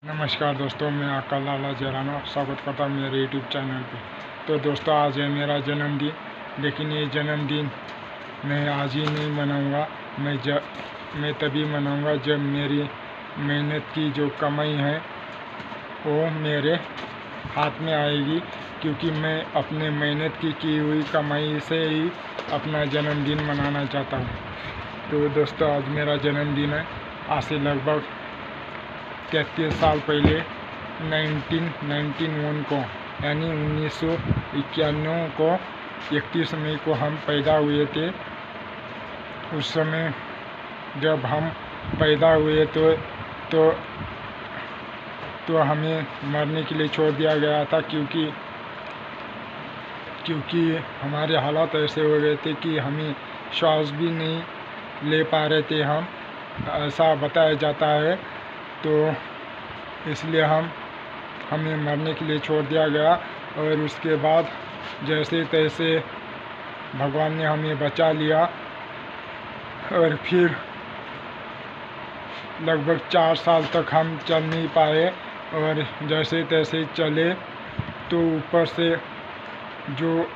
नमस्कार दोस्तों, मैं आका लाला जराना स्वागत करता हूँ मेरे यूट्यूब चैनल पे। तो दोस्तों, आज है मेरा जन्मदिन, लेकिन ये जन्मदिन मैं आज ही नहीं मनाऊँगा। मैं तभी मनाऊँगा जब मेरी मेहनत की जो कमाई है वो मेरे हाथ में आएगी, क्योंकि मैं अपने मेहनत की हुई कमाई से ही अपना जन्मदिन मनाना चाहता हूँ। तो दोस्तों, आज मेरा जन्मदिन है। आज से लगभग 33 साल पहले 1991 को, यानी 1991 को 31 मई को हम पैदा हुए थे। उस समय जब हम पैदा हुए तो हमें मरने के लिए छोड़ दिया गया था, क्योंकि हमारे हालात ऐसे हो गए थे कि हमें श्वास भी नहीं ले पा रहे थे हम, ऐसा बताया जाता है। तो इसलिए हमें मरने के लिए छोड़ दिया गया, और उसके बाद जैसे तैसे भगवान ने हमें बचा लिया, और फिर लगभग 4 साल तक हम चल नहीं पाए, और जैसे तैसे चले तो ऊपर से जो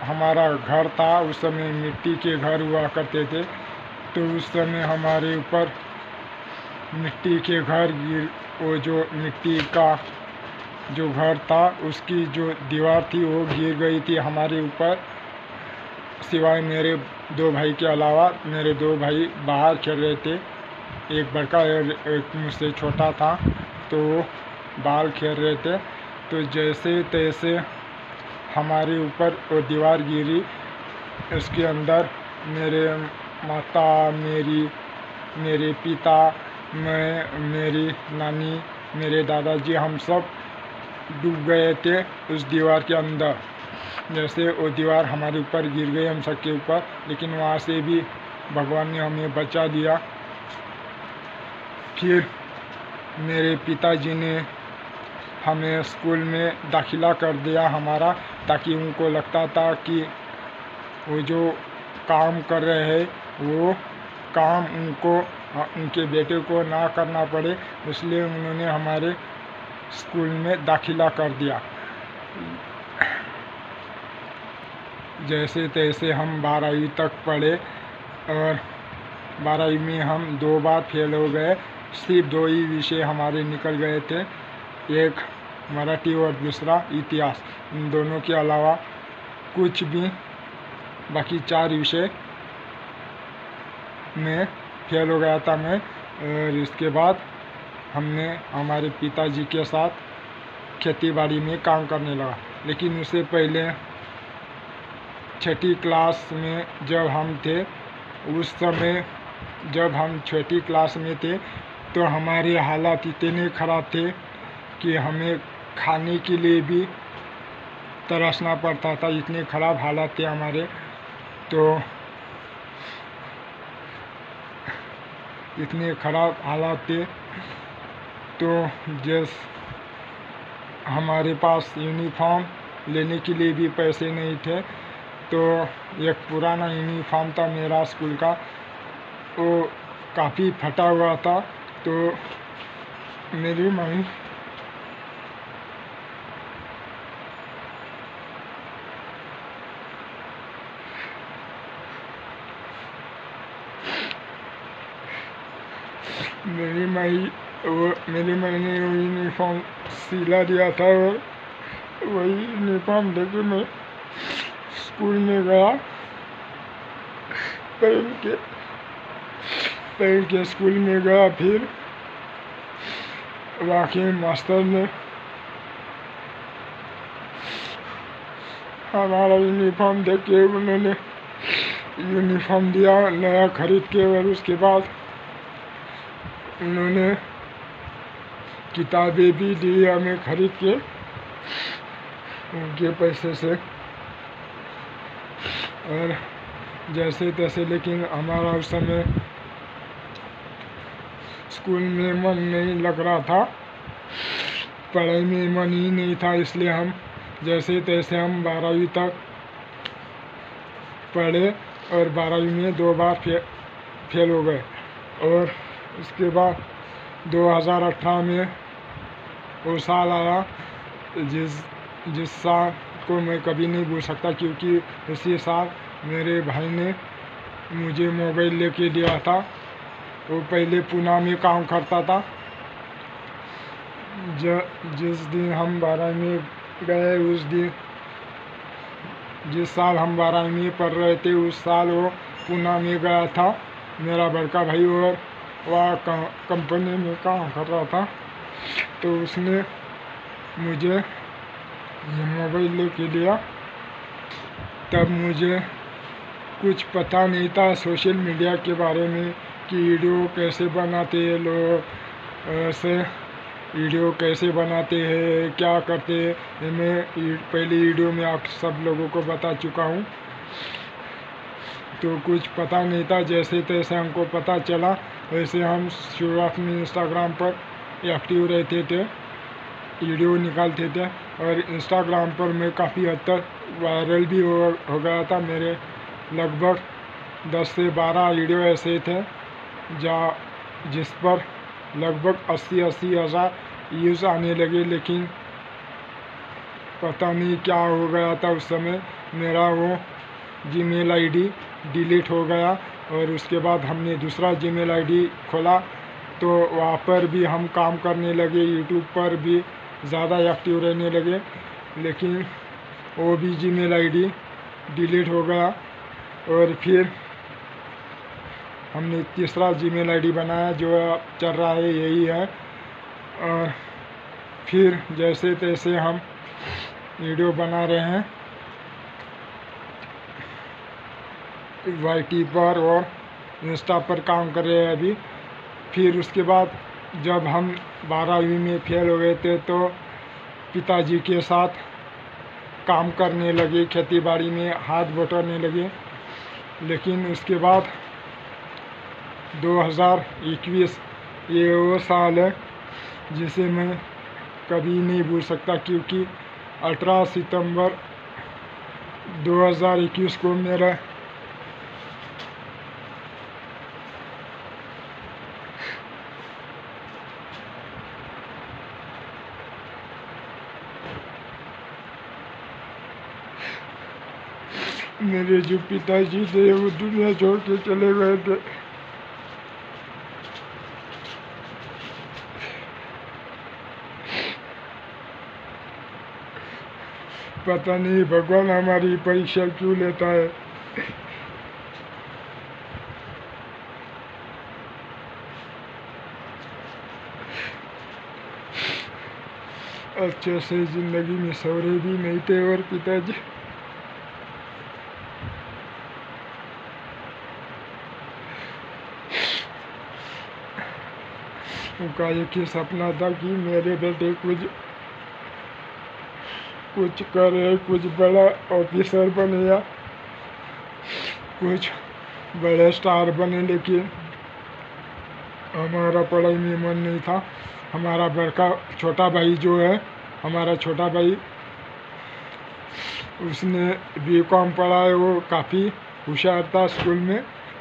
हमारा घर था, उस समय मिट्टी के घर हुआ करते थे, तो उस समय हमारे ऊपर मिट्टी के घर वो जो मिट्टी का जो घर था उसकी जो दीवार थी वो गिर गई थी हमारे ऊपर। सिवाय मेरे 2 भाई के अलावा मेरे 2 भाई बाहर खेल रहे थे, एक बड़का और एक मुझसे छोटा था, तो वो बाहर खेल रहे थे। तो जैसे तैसे हमारे ऊपर वो दीवार गिरी, उसके अंदर मेरे माता, मेरे पिता, मैं, मेरी नानी, मेरे दादाजी, हम सब डूब गए थे उस दीवार के अंदर। जैसे वो दीवार हमारे ऊपर गिर गई, हम सबके ऊपर, लेकिन वहाँ से भी भगवान ने हमें बचा दिया। फिर मेरे पिताजी ने हमें स्कूल में दाखिला कर दिया हमारा, ताकि उनको लगता था कि वो जो काम कर रहे हैं वो काम उनके बेटे को ना करना पड़े, इसलिए उन्होंने हमारे स्कूल में दाखिला कर दिया। जैसे तैसे हम 12वीं तक पढ़े, और 12वीं में हम 2 बार फेल हो गए। सिर्फ 2 ही विषय हमारे निकल गए थे, एक मराठी और दूसरा इतिहास। इन दोनों के अलावा कुछ भी, बाकी 4 विषय में फेल हो गया था मैं। और इसके बाद हमने हमारे पिताजी के साथ खेतीबाड़ी में काम करने लगा। लेकिन उससे पहले 6ठी क्लास में जब हम थे, उस समय जब हम 6ठी क्लास में थे, तो हमारे हालात इतने ख़राब थे कि हमें खाने के लिए भी तरसना पड़ता था, इतने ख़राब हालात थे हमारे। तो इतने ख़राब हालात थे, तो हमारे पास यूनिफॉर्म लेने के लिए भी पैसे नहीं थे। तो एक पुराना यूनिफॉर्म था मेरा स्कूल का, वो काफ़ी फटा हुआ था। तो मेरी मेरी माँ ने वो यूनिफॉर्म सिला दिया था, और वही यूनिफॉर्म लेके मैं स्कूल में गया, पहन के स्कूल में गया। फिर वाकई मास्टर ने हमारा यूनिफॉर्म देख के उन्होंने यूनिफॉर्म दिया नया खरीद के, और उसके बाद उन्होंने किताबें भी दी हमें खरीद के उनके पैसे से। और जैसे तैसे, लेकिन हमारा उस समय स्कूल में मन नहीं लग रहा था, पढ़ाई में मन ही नहीं था, इसलिए हम जैसे तैसे हम 12वीं तक पढ़े, और 12वीं में 2 बार फेल हो गए। और उसके बाद 2018 में वो साल आया जिस जिस साल को मैं कभी नहीं भूल सकता, क्योंकि उसी साल मेरे भाई ने मुझे मोबाइल लेके दिया था। वो पहले पुणे में काम करता था। जिस दिन हम 12वीं में गए, उस दिन जिस साल हम 12वीं में पढ़ रहे थे, उस साल वो पुणे में गया था, मेरा बड़का भाई, और वह कंपनी में काम कर रहा था। तो उसने मुझे ये मोबाइल लेके दिया। तब मुझे कुछ पता नहीं था सोशल मीडिया के बारे में कि वीडियो कैसे बनाते हैं लोग, ऐसे वीडियो कैसे बनाते हैं, क्या करते हैं। मैं पहली वीडियो में आप सब लोगों को बता चुका हूँ। तो कुछ पता नहीं था, जैसे तैसे हमको पता चला। वैसे हम शुरुआत में इंस्टाग्राम पर एक्टिव रहते थे, वीडियो निकालते थे, और इंस्टाग्राम पर मैं काफ़ी हद तक वायरल भी हो गया था। मेरे लगभग 10 से 12 वीडियो ऐसे थे जिस पर लगभग 80 हज़ार व्यूज़ आने लगे। लेकिन पता नहीं क्या हो गया था उस समय, मेरा वो जीमेल आईडी डिलीट हो गया। और उसके बाद हमने दूसरा जीमेल आईडी खोला, तो वहाँ पर भी हम काम करने लगे, यूट्यूब पर भी ज़्यादा एक्टिव रहने लगे। लेकिन वो भी जीमेल आईडी डिलीट हो गया। और फिर हमने तीसरा जीमेल आईडी बनाया, जो चल रहा है यही है। और फिर जैसे तैसे हम वीडियो बना रहे हैं YT पर और इंस्टा पर काम कर रहे हैं अभी। फिर उसके बाद जब हम 12वीं में फेल हो गए थे, तो पिताजी के साथ काम करने लगे, खेती बाड़ी में हाथ बटाने लगे। लेकिन उसके बाद 2021 ये वो साल है जिसे मैं कभी नहीं भूल सकता, क्योंकि 18 सितंबर 2021 को मेरा मेरे जो पिताजी थे वो दुनिया छोड़ के चले गए थे। पता नहीं भगवान हमारी परीक्षा क्यों लेता है। अच्छे से जिंदगी में सौरे भी नहीं थे, और पिताजी उनका एक ही सपना था कि मेरे बेटे कुछ करे, कुछ बड़ा ऑफिसर बने या कुछ बड़े स्टार बने। लेकिन हमारा पढ़ाई में मन नहीं था। हमारा छोटा भाई जो है, हमारा छोटा भाई, उसने BCom पढ़ा है। वो काफ़ी होशियार था स्कूल में,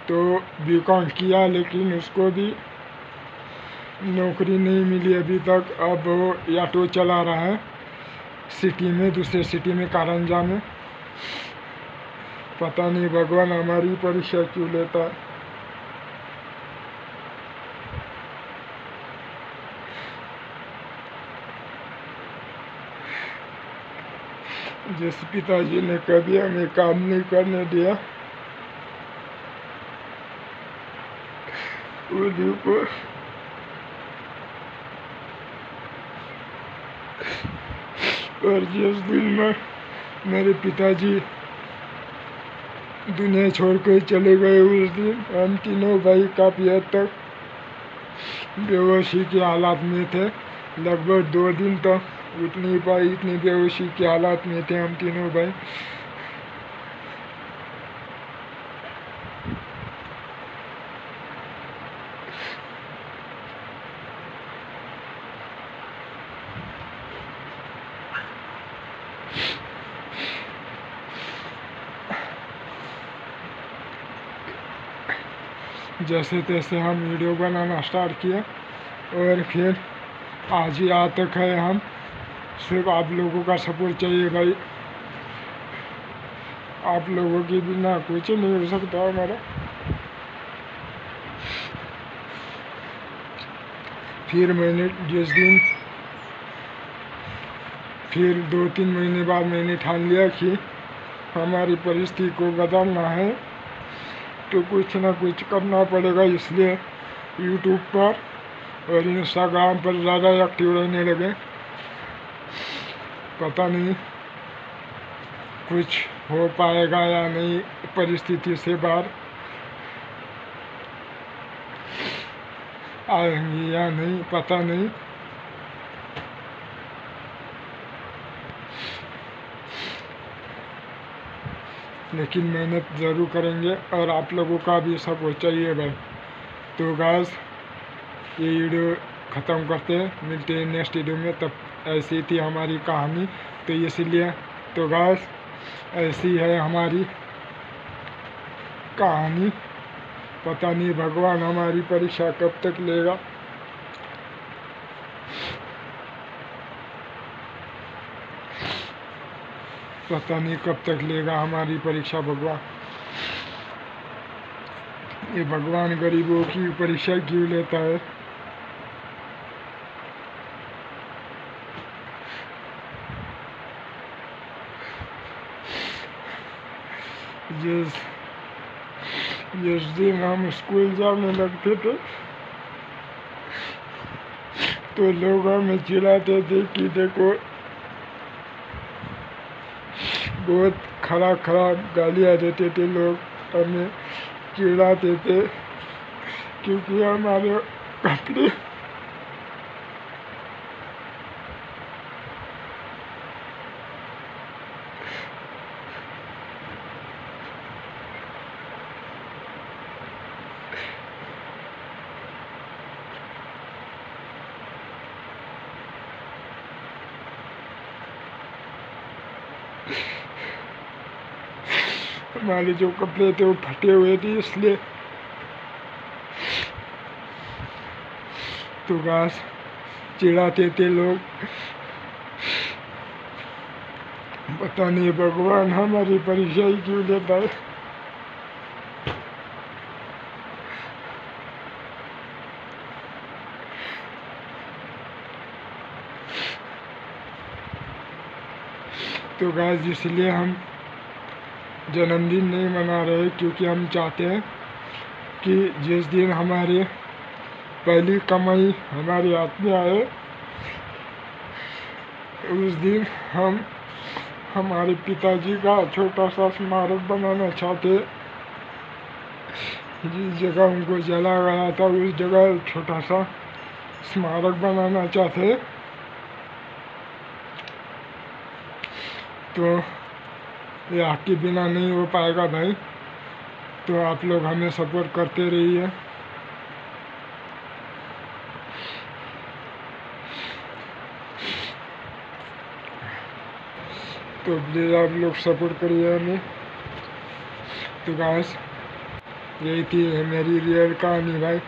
तो BCom किया, लेकिन उसको भी नौकरी नहीं मिली अभी तक। अब वो ऑटो चला रहा है सिटी में, दूसरे सिटी में, कारंजा में। पता नहीं भगवान हमारी परीक्षा क्यों लेता है। जिस पिताजी ने कभी हमें काम नहीं करने दिया, उन्हीं को और जिस दिन में मेरे पिताजी दुनिया छोड़ कर चले गए, उस दिन हम तीनों भाई काफ़ी हद तक बेहोशी के हालात में थे। लगभग 2 दिन तक उठ नहीं पाए, इतनी बेहोशी के हालात में थे हम तीनों भाई। जैसे तैसे हम वीडियो बनाना स्टार्ट किया, और फिर आज ही यहाँ तक है हम। सिर्फ आप लोगों का सपोर्ट चाहिए भाई, आप लोगों के बिना कुछ नहीं हो सकता हमारा। फिर मैंने जिस दिन फिर 2-3 महीने बाद मैंने ठान लिया कि हमारी परिस्थिति को बदलना है तो कुछ ना कुछ करना पड़ेगा, इसलिए यूट्यूब पर और इंस्टाग्राम पर ज़्यादा एक्टिव रहने लगे। पता नहीं कुछ हो पाएगा या नहीं, परिस्थिति से बाहर आएंगे या नहीं पता नहीं, लेकिन मेहनत ज़रूर करेंगे और आप लोगों का भी सपोर्ट चाहिए भाई। तो गाइस ये वीडियो ख़त्म करते हैं, मिलते हैं नेक्स्ट वीडियो में। तब ऐसी थी हमारी कहानी, तो इसीलिए तो गाइस ऐसी है हमारी कहानी। पता नहीं भगवान हमारी परीक्षा कब तक लेगा। पता नहीं कब तक लेगा हमारी परीक्षा भगवान। ये भगवान गरीबों की परीक्षा क्यों लेता है? जिस दिन हम स्कूल जाने लगते थे तो लोग हमें चिढ़ाते थे कि देखो, बहुत खराब गालियाँ देते थे लोग, हमें चिढ़ाते थे क्योंकि हमारे कपड़े हमारे जो कपड़े थे वो फटे हुए थे, इसलिए तो गाइस चिढ़ाते थे लोग। पता नहीं भगवान हमारी परीक्षा ही क्यों लेता है। तो गाइस इसलिए हम जन्मदिन नहीं मना रहे, क्योंकि हम चाहते हैं कि जिस दिन हमारे पहली कमाई हमारे हाथ में आए उस दिन हम हमारे पिताजी का छोटा सा स्मारक बनाना चाहते। जिस जगह उनको जला गया था उस जगह छोटा सा स्मारक बनाना चाहते। तो ये आपके बिना नहीं हो पाएगा भाई, तो आप लोग हमें सपोर्ट करते रहिए। तो प्लीज़ आप लोग सपोर्ट करिए हमें। तो गाइस यही थी मेरी रियल कहानी भाई।